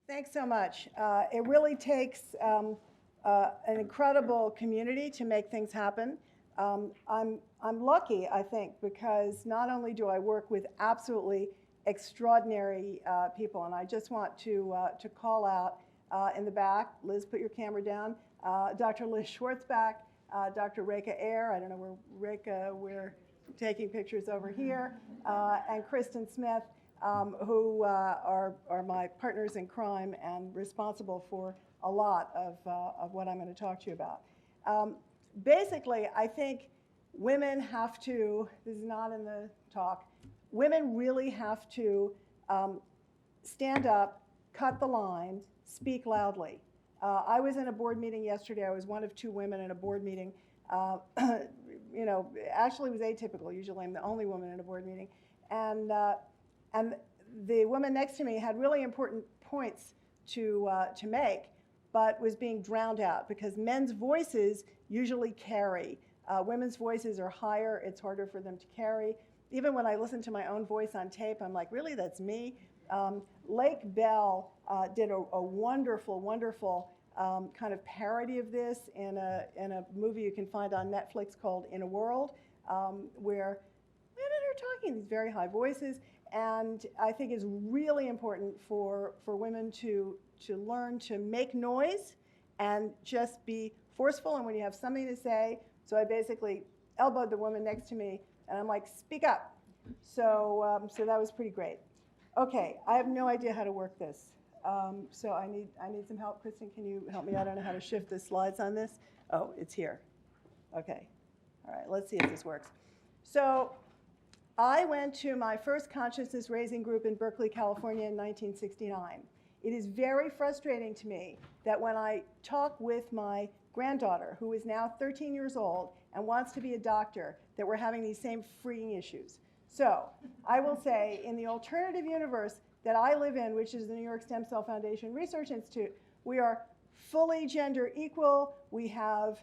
Thanks so much. It really takes an incredible community to make things happen. I'm lucky, I think, because not only do I work with absolutely extraordinary people, and I just want to call out in the back, Liz, put your camera down, Dr. Liz Schwartzbach, Dr. Reka Ayer, I don't know where Reka, we're taking pictures over here, and Kristen Smith, who are my partners in crime and responsible for a lot of what I'm going to talk to you about. Basically, I think women have to, this is not in the talk, women really have to stand up, cut the line, speak loudly. I was in a board meeting yesterday. I was one of two women in a board meeting. You know, actually it was atypical. Usually I'm the only woman in a board meeting. And the woman next to me had really important points to make, but was being drowned out because men's voices usually carry. Women's voices are higher. It's harder for them to carry. Even when I listen to my own voice on tape, I'm like, really, that's me? Lake Bell did a wonderful, wonderful kind of parody of this in a movie you can find on Netflix called In a World, where women are talking these very high voices. And I think it's really important for women to learn to make noise and just be forceful. And when you have something to say, so I basically elbowed the woman next to me, and I'm like, speak up. So that was pretty great. Okay, I have no idea how to work this. So I need some help. Kristen, can you help me? I don't know how to shift the slides on this. Oh, it's here. Okay. All right, let's see if this works. So I went to my first consciousness raising group in Berkeley, California in 1969. It is very frustrating to me that when I talk with my granddaughter, who is now 13 years old and wants to be a doctor, that we're having these same freaking issues. So I will say, in the alternative universe that I live in, which is the New York Stem Cell Foundation Research Institute, we are fully gender equal. We have,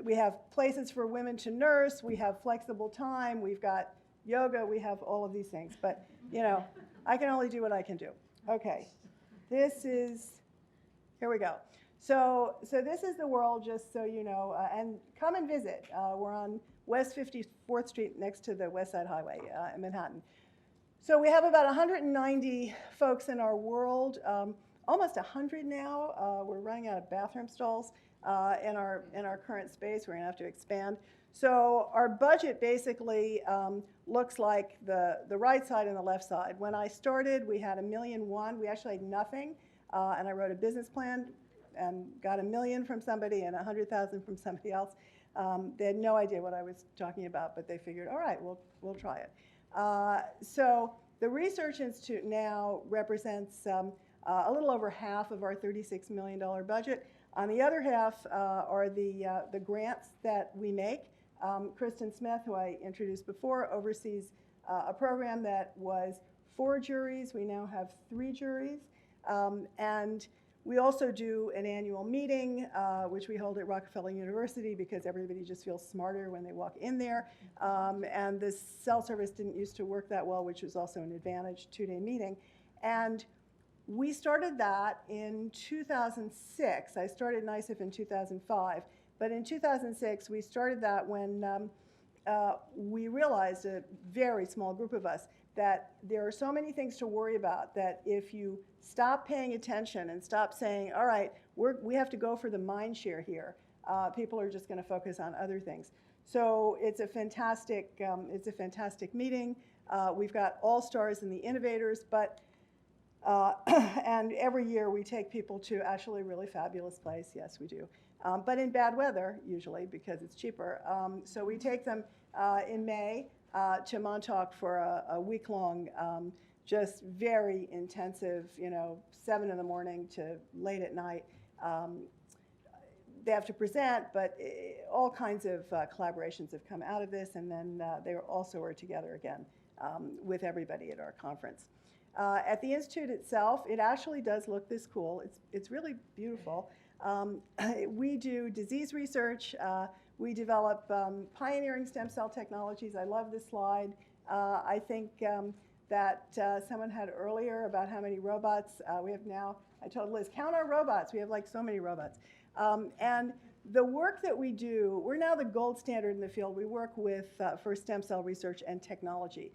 we have places for women to nurse. We have flexible time. We've got yoga. We have all of these things. But, I can only do what I can do. Okay, this is, here we go. So this is the world, just so you know, and come and visit. We're on West 54th Street next to the West Side Highway in Manhattan. So we have about 190 folks in our world, almost 100 now. We're running out of bathroom stalls in our current space. We're going to have to expand. So our budget basically looks like the right side and the left side. When I started, we had $1.1 million. We actually had nothing, and I wrote a business plan and got $1 million from somebody and $100,000 from somebody else. They had no idea what I was talking about, but they figured, all right, we'll try it. So the Research Institute now represents a little over half of our $36 million budget. On the other half are the grants that we make. Kristen Smith, who I introduced before, oversees a program that was 4 juries. We now have 3 juries. And we also do an annual meeting, which we hold at Rockefeller University because everybody just feels smarter when they walk in there. And the cell service didn't used to work that well, which was also an advantage, 2-day meeting. And we started that in 2006. I started NICEF in 2005. But in 2006, we started that when we realized, a very small group of us, that there are so many things to worry about that if you stop paying attention and stop saying, all right, we have to go for the mind share here, people are just going to focus on other things. So it's a fantastic meeting. We've got all-stars and the innovators, but and every year we take people to actually a really fabulous place. Yes, we do. But in bad weather, usually, because it's cheaper. So we take them in May to Montauk for a week-long, just very intensive, 7 in the morning to late at night. They have to present, but all kinds of collaborations have come out of this, and then they also are together again with everybody at our conference. At the Institute itself, it actually does look this cool. It's really beautiful. We do disease research. We develop pioneering stem cell technologies. I love this slide. I think that someone had earlier about how many robots we have now. I told Liz, count our robots. We have like so many robots. And the work that we do, we're now the gold standard in the field. We work with for stem cell research and technology.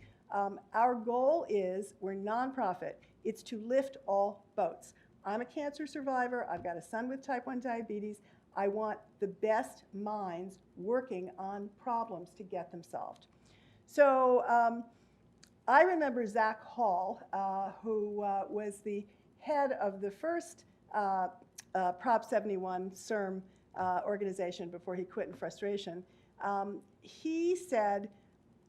Our goal is, we're nonprofit, it's to lift all boats. I'm a cancer survivor. I've got a son with type 1 diabetes. I want the best minds working on problems to get them solved. So I remember Zach Hall, who was the head of the first Prop 71 CERM organization before he quit in frustration. He said,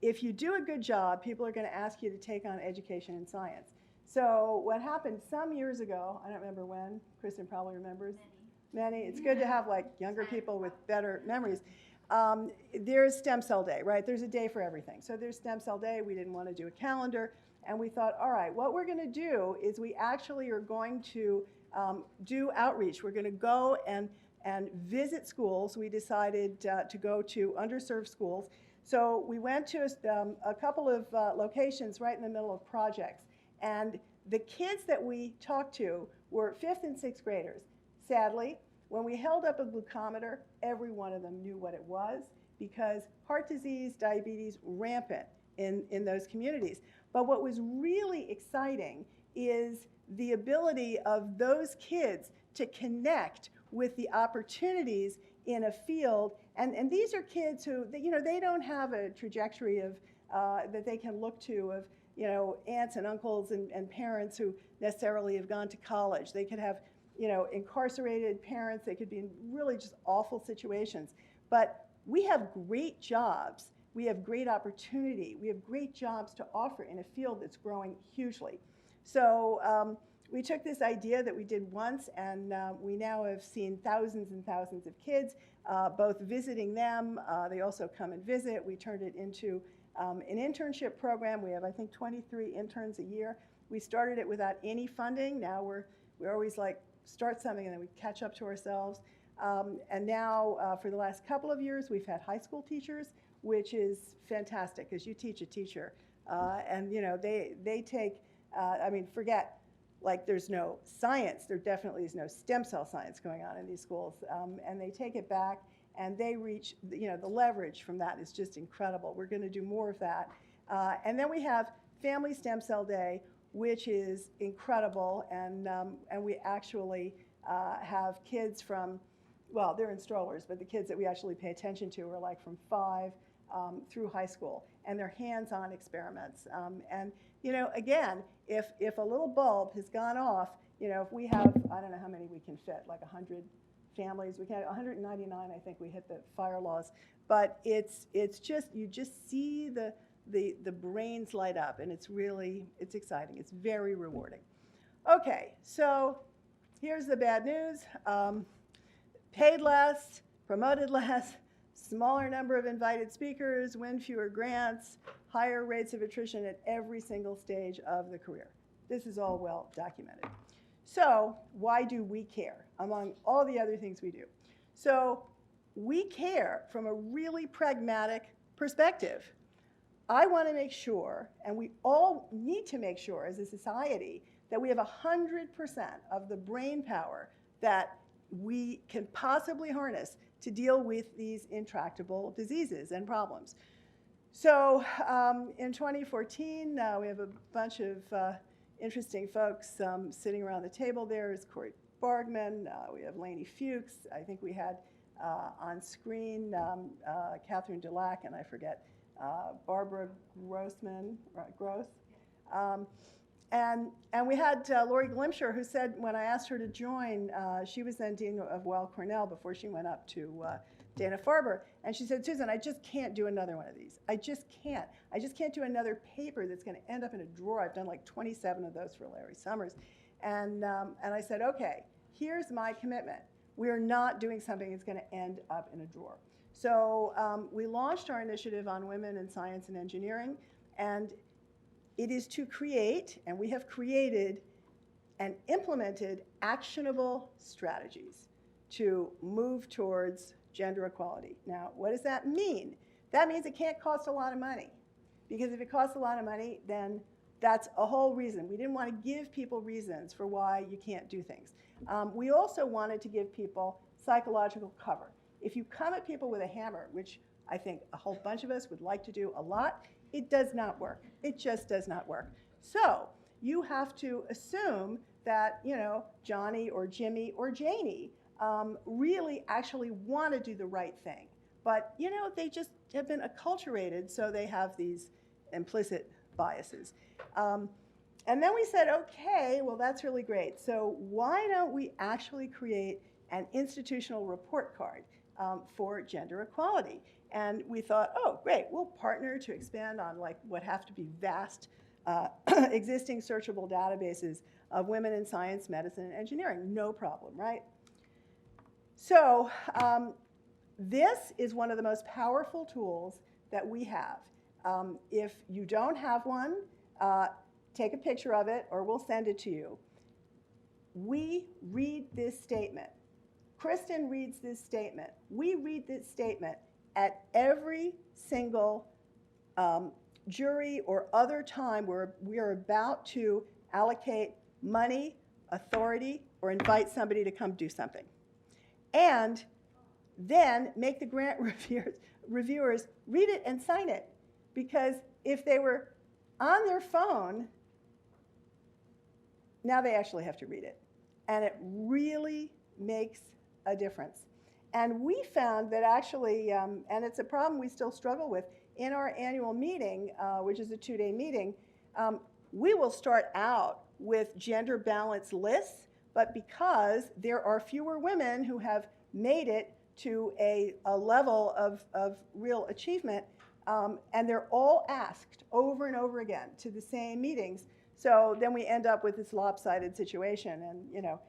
if you do a good job, people are going to ask you to take on education and science. So what happened some years ago, I don't remember when, Kristen probably remembers. Many. It's good to have like younger people with better memories. There's Stem Cell Day, right? There's a day for everything. So there's Stem Cell Day. We didn't want to do a calendar. And we thought, all right, what we're going to do is we actually are going to do outreach. We're going to go and visit schools. We decided to go to underserved schools. So we went to a couple of locations right in the middle of projects. And the kids that we talked to were 5th and 6th graders. Sadly, when we held up a glucometer, every one of them knew what it was, because heart disease, diabetes, rampant in those communities. But what was really exciting is the ability of those kids to connect with the opportunities in a field. And these are kids who, they don't have a trajectory of that they can look to of, aunts and uncles and parents who necessarily have gone to college. They could have, incarcerated parents. They could be in really just awful situations. But we have great jobs. We have great opportunity. We have great jobs to offer in a field that's growing hugely. So we took this idea that we did once, and we now have seen thousands and thousands of kids, both visiting them. They also come and visit. We turned it into an internship program. We have, I think, 23 interns a year. We started it without any funding. Now we're always like, start something and then we catch up to ourselves. And now for the last couple of years, we've had high school teachers, which is fantastic, because you teach a teacher. And they take, forget, like there's no science. There definitely is no stem cell science going on in these schools. And they take it back, and they reach, the leverage from that is just incredible. We're going to do more of that. And then we have Family Stem Cell Day, which is incredible. And we actually have kids from, well, they're in strollers, but the kids that we actually pay attention to are like from 5 through high school, and they're hands-on experiments. And again, if a little bulb has gone off, if we have, I don't know how many we can fit, like 100 families, we can 199, I think we hit the fire laws. But it's just, you just see the brains light up, and it's exciting. It's very rewarding. Okay, so here's the bad news. Paid less, promoted less, smaller number of invited speakers, win fewer grants, higher rates of attrition at every single stage of the career. This is all well documented. So why do we care among all the other things we do? So we care from a really pragmatic perspective. I want to make sure, and we all need to make sure as a society, that we have 100% of the brain power that we can possibly harness to deal with these intractable diseases and problems. So in 2014, we have a bunch of interesting folks sitting around the table. There's Corey Bargman. We have Lainey Fuchs. I think we had on screen Catherine Dulac, and I forget, Barbara Gross. And we had Lori Glimsher, who said when I asked her to join, she was then Dean of Weill Cornell before she went up to Dana-Farber. And she said, Susan, I just can't do another one of these. I just can't. I just can't do another paper that's going to end up in a drawer. I've done like 27 of those for Larry Summers. And I said, okay, here's my commitment. We are not doing something that's going to end up in a drawer. So we launched our initiative on women in science and engineering, and it is to create, and we have created and implemented actionable strategies to move towards gender equality. Now, what does that mean? That means it can't cost a lot of money, because if it costs a lot of money, then that's a whole reason. We didn't want to give people reasons for why you can't do things. We also wanted to give people psychological cover. If you come at people with a hammer, which I think a whole bunch of us would like to do a lot, it does not work. It just does not work. So you have to assume that, you know, Johnny or Jimmy or Janie really actually want to do the right thing. But, you know, they just have been acculturated, so they have these implicit biases. And then we said, okay, well, that's really great. So why don't we actually create an institutional report card for gender equality? And we thought, oh, great, we'll partner to expand on like what have to be vast existing searchable databases of women in science, medicine, and engineering. No problem, right? So this is one of the most powerful tools that we have. If you don't have one, take a picture of it or we'll send it to you. We read this statement. Kristen reads this statement. We read this statement at every single jury or other time where we are about to allocate money, authority, or invite somebody to come do something. And then make the grant reviewers read it and sign it. Because if they were on their phone, now they actually have to read it. And it really makes a difference. And we found that actually, and it's a problem we still struggle with, in our annual meeting, which is a 2-day meeting, we will start out with gender balance lists, but because there are fewer women who have made it to a level of real achievement, and they're all asked over and over again to the same meetings, so then we end up with this lopsided situation. And, you know,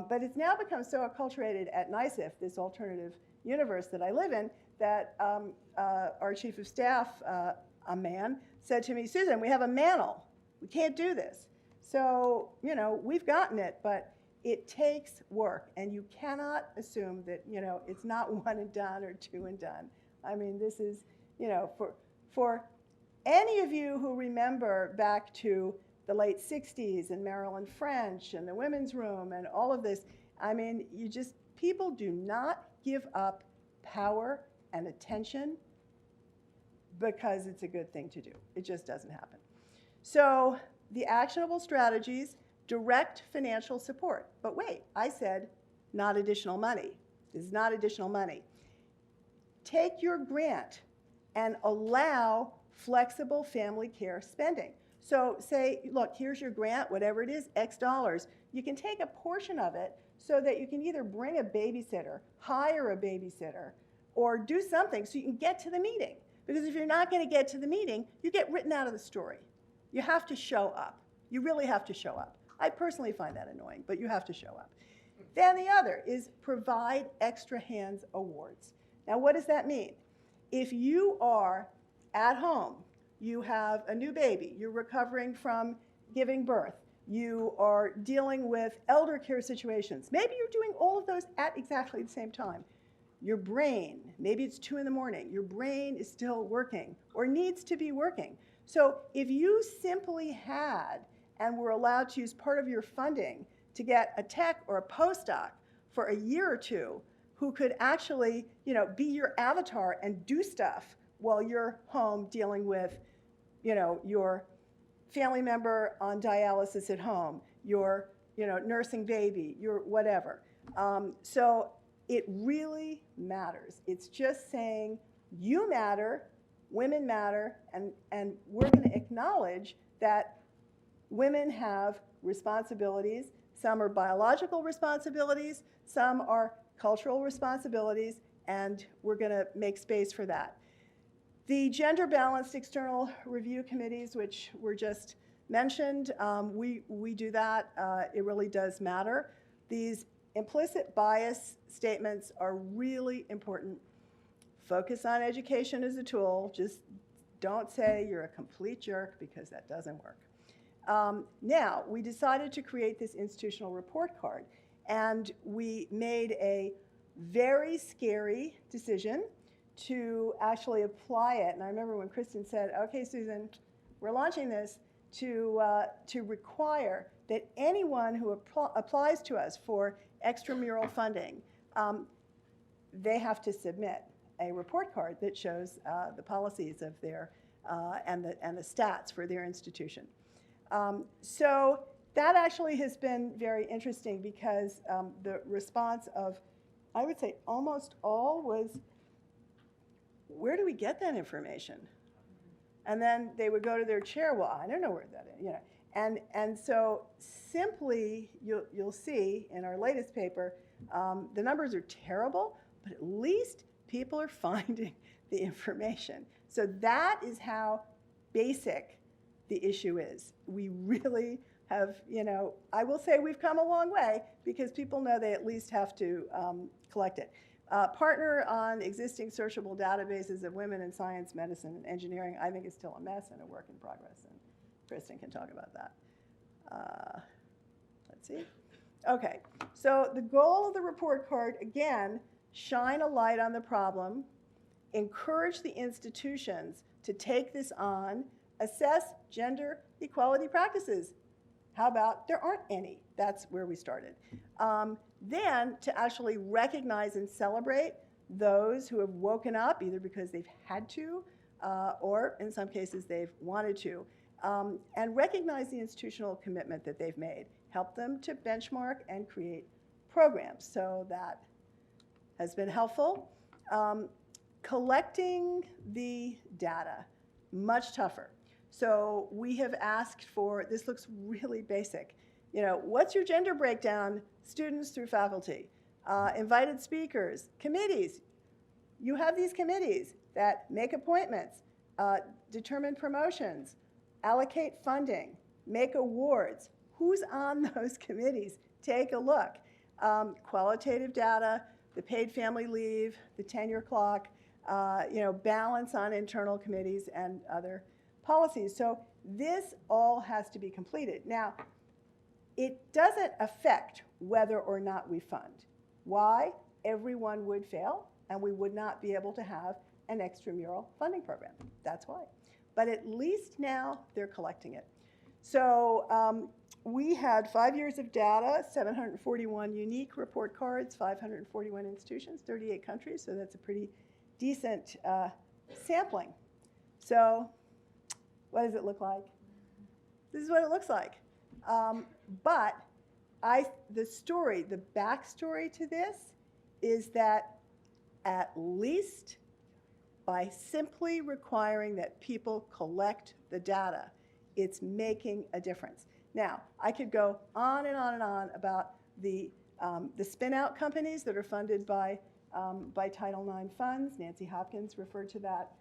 but it's now become so acculturated at NYSIF, this alternative universe that I live in, that our chief of staff, a man, said to me, Susan, we have a mantle. We can't do this. So, you know, we've gotten it, but it takes work, and you cannot assume that, you know, it's not one and done or two and done. I mean, this is, you know, for any of you who remember back to the late 60s and Marilyn French and the Women's Room and all of this, I mean, people do not give up power and attention because it's a good thing to do. It just doesn't happen. So the actionable strategies: direct financial support. But wait, I said not additional money. This is not additional money. Take your grant and allow flexible family care spending. So say, look, here's your grant, whatever it is, X dollars. You can take a portion of it so that you can either bring a babysitter, hire a babysitter, or do something so you can get to the meeting. Because if you're not going to get to the meeting, you get written out of the story. You have to show up. You really have to show up. I personally find that annoying, but you have to show up. Then the other is provide extra hands awards. Now, what does that mean? If you are at home, you have a new baby, you're recovering from giving birth, you are dealing with elder care situations, maybe you're doing all of those at exactly the same time. Your brain, maybe it's 2 in the morning, your brain is still working or needs to be working. So if you simply had and were allowed to use part of your funding to get a tech or a postdoc for a year or two who could actually, you know, be your avatar and do stuff while you're home dealing with, you know, your family member on dialysis at home, your, you know, nursing baby, your whatever. So it really matters. It's just saying you matter, women matter, and we're going to acknowledge that women have responsibilities. Some are biological responsibilities, some are cultural responsibilities, and we're going to make space for that. The gender-balanced external review committees, which were just mentioned, we do that. It really does matter. These implicit bias statements are really important. Focus on education as a tool. Just don't say you're a complete jerk, because that doesn't work. Now, we decided to create this institutional report card, and we made a very scary decision to actually apply it. And I remember when Kristen said, okay, Susan, we're launching this, to require that anyone who applies to us for extramural funding, they have to submit a report card that shows the policies of their and the stats for their institution. So that actually has been very interesting because the response of, I would say, almost all was, where do we get that information? And then they would go to their chair, well, I don't know where that is, you know. And so simply, you'll see in our latest paper, the numbers are terrible, but at least people are finding the information. So that is how basic the issue is. We really have, you know, I will say we've come a long way because people know they at least have to collect it. Partner on existing searchable databases of women in science, medicine, and engineering, I think is still a mess and a work in progress, and Kristen can talk about that. Let's see. Okay, so the goal of the report card, again, shine a light on the problem, encourage the institutions to take this on, assess gender equality practices. How about there aren't any? That's where we started. Then to actually recognize and celebrate those who have woken up, either because they've had to or in some cases they've wanted to, and recognize the institutional commitment that they've made. Help them to benchmark and create programs. So that has been helpful. Collecting the data, much tougher. So we have asked for, this looks really basic, you know, what's your gender breakdown, students through faculty, invited speakers, committees. You have these committees that make appointments, determine promotions, allocate funding, make awards. Who's on those committees? Take a look. Qualitative data, the paid family leave, the tenure clock, you know, balance on internal committees and other policies. So this all has to be completed. Now, it doesn't affect whether or not we fund. Why? Everyone would fail, and we would not be able to have an extramural funding program. That's why. But at least now they're collecting it. So we had 5 years of data, 741 unique report cards, 541 institutions, 38 countries, so that's a pretty decent sampling. So what does it look like? This is what it looks like. But the story, the backstory to this is that at least by simply requiring that people collect the data, it's making a difference. Now, I could go on and on and on about the spin-out companies that are funded by Title IX funds. Nancy Hopkins referred to that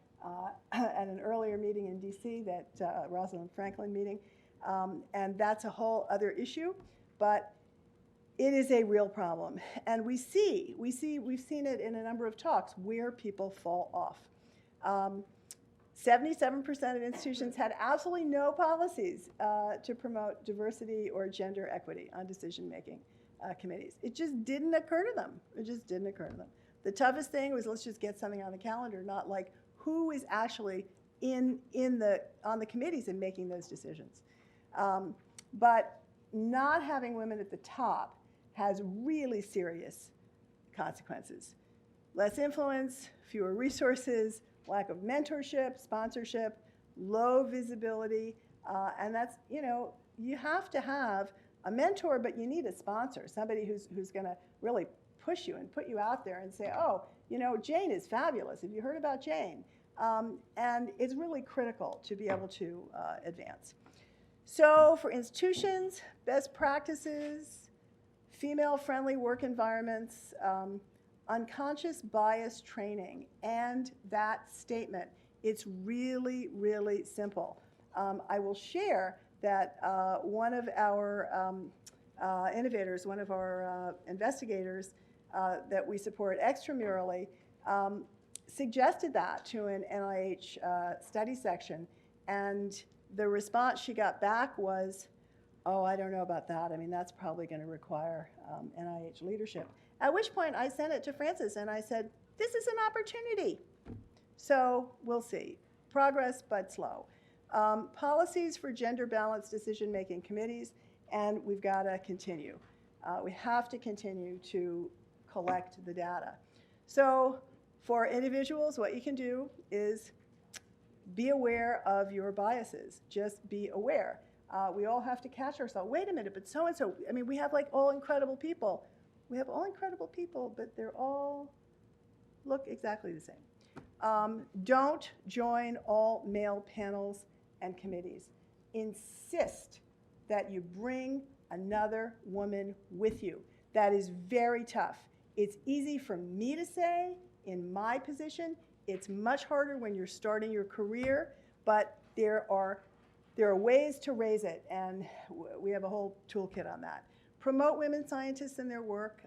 at an earlier meeting in DC, that Rosalind Franklin meeting. And that's a whole other issue, but it is a real problem. And we've seen it in a number of talks where people fall off. 77% of institutions had absolutely no policies to promote diversity or gender equity on decision-making committees. It just didn't occur to them. It just didn't occur to them. The toughest thing was, let's just get something on the calendar, not like who is actually on the committees and making those decisions. But not having women at the top has really serious consequences. Less influence, fewer resources, lack of mentorship, sponsorship, low visibility, and that's, you know, you have to have a mentor, but you need a sponsor, somebody who's going to really push you and put you out there and say, oh, you know, Jane is fabulous. Have you heard about Jane? And it's really critical to be able to advance. So for institutions, best practices, female-friendly work environments, unconscious bias training, and that statement. It's really, really simple. I will share that one of our innovators, one of our investigators that we support extramurally, suggested that to an NIH study section, and the response she got back was, oh, I don't know about that. I mean, that's probably going to require NIH leadership. At which point I sent it to Frances and I said, this is an opportunity. So we'll see. Progress, but slow. Policies for gender-balanced decision-making committees, and we've got to continue. We have to continue to collect the data. So for individuals, what you can do is be aware of your biases. Just be aware. We all have to catch ourselves. Wait a minute, but so-and-so, I mean, we have like all incredible people. We have all incredible people, but they're all look exactly the same. Don't join all male panels and committees. Insist that you bring another woman with you. That is very tough. It's easy for me to say in my position. It's much harder when you're starting your career, but there are ways to raise it, and we have a whole toolkit on that. Promote women scientists in their work.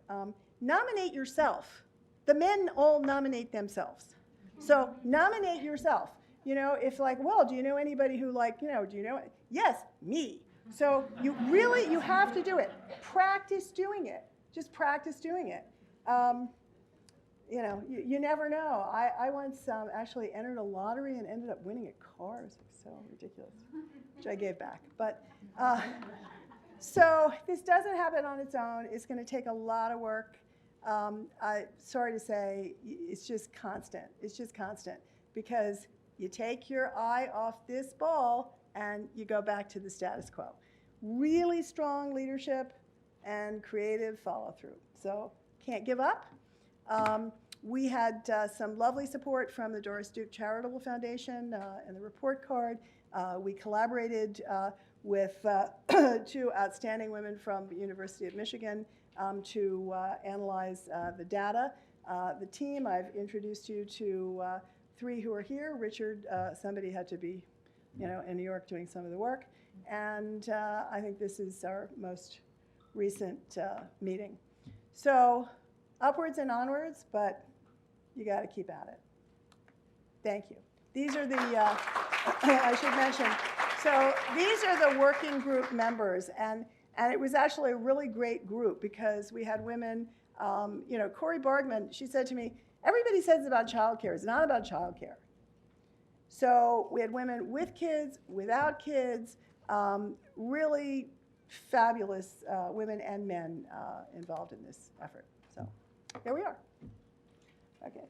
Nominate yourself. The men all nominate themselves. So nominate yourself. You know, if like, well, do you know anybody who like, you know, do you know? Yes, me. So you have to do it. Practice doing it. Just practice doing it. You know, you never know. I once actually entered a lottery and ended up winning a car. It was so ridiculous, which I gave back. But so this doesn't happen on its own. It's going to take a lot of work. Sorry to say, it's just constant. It's just constant because you take your eye off this ball and you go back to the status quo. Really strong leadership and creative follow-through. So can't give up. We had some lovely support from the Doris Duke Charitable Foundation and the report card. We collaborated with two outstanding women from the University of Michigan to analyze the data. The team, I've introduced you to three who are here. Richard, somebody had to be, you know, in New York doing some of the work. And I think this is our most recent meeting. So upwards and onwards, but you got to keep at it. Thank you. These are the, I should mention, so these are the working group members. And it was actually a really great group because we had women, you know, Corey Bargman, she said to me, everybody says it's about childcare. It's not about childcare. So we had women with kids, without kids, really fabulous women and men involved in this effort. So here we are. Okay.